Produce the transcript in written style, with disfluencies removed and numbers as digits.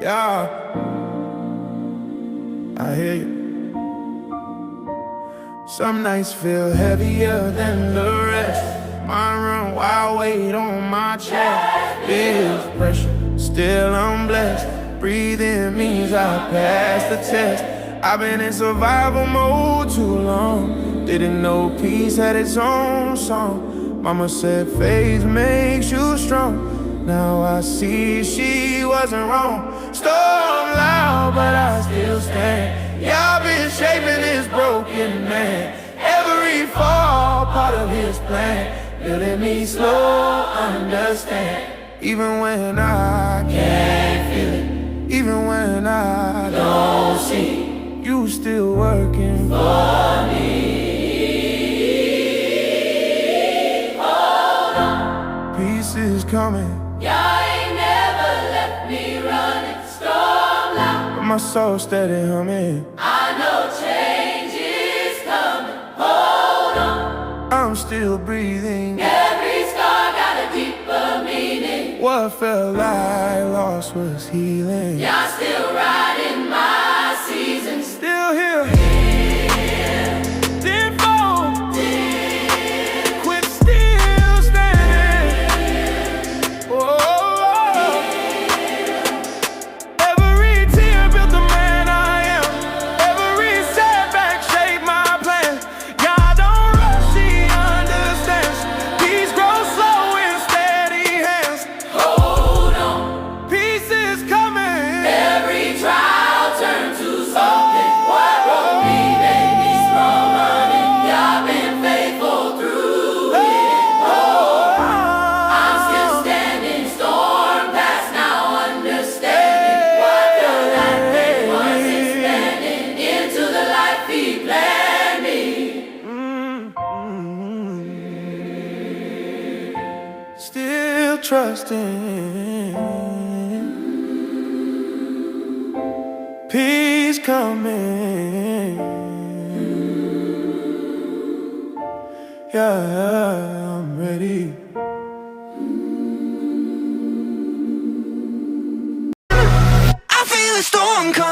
Yeah, I hear you. Some nights feel heavier than the rest. Mine run wild, weight on my chest. Feels pressure, still I'm blessed. Breathing means I passed the test. I've been in survival mode too long. Didn't know peace had its own song. Mama said faith makes you strong. Now I see she wasn't wrong. Storm loud, but I still stand. Yeah, I've been shaping this broken man. Every fall, part of his plan. Building me slow, understand. Even when I can't feel it, even when I don't see, you still working for me. Hold on, peace is coming. Y'all ain't never left me running, storm loud, But my soul steady humming. I know change is coming. Hold on, I'm still breathing. every scar got a deeper meaning. What felt like loss was healing. Y'all still riding my seasons. Still here. Didn't fall. Quit still standing. Oh, every tear built the man I am. Every setback shaped my plan. God don't rush, he understands. Peace grows slow in steady hands. Hold on, Peace is coming. every trial turned to something. What broke me made me strong running. Y'all been faithful through it. I'm still standing, storm past, now understanding. What felt like they wasn't standing into the life he planned me. Still trusting. Peace coming. Yeah, I'm ready. I feel a storm coming.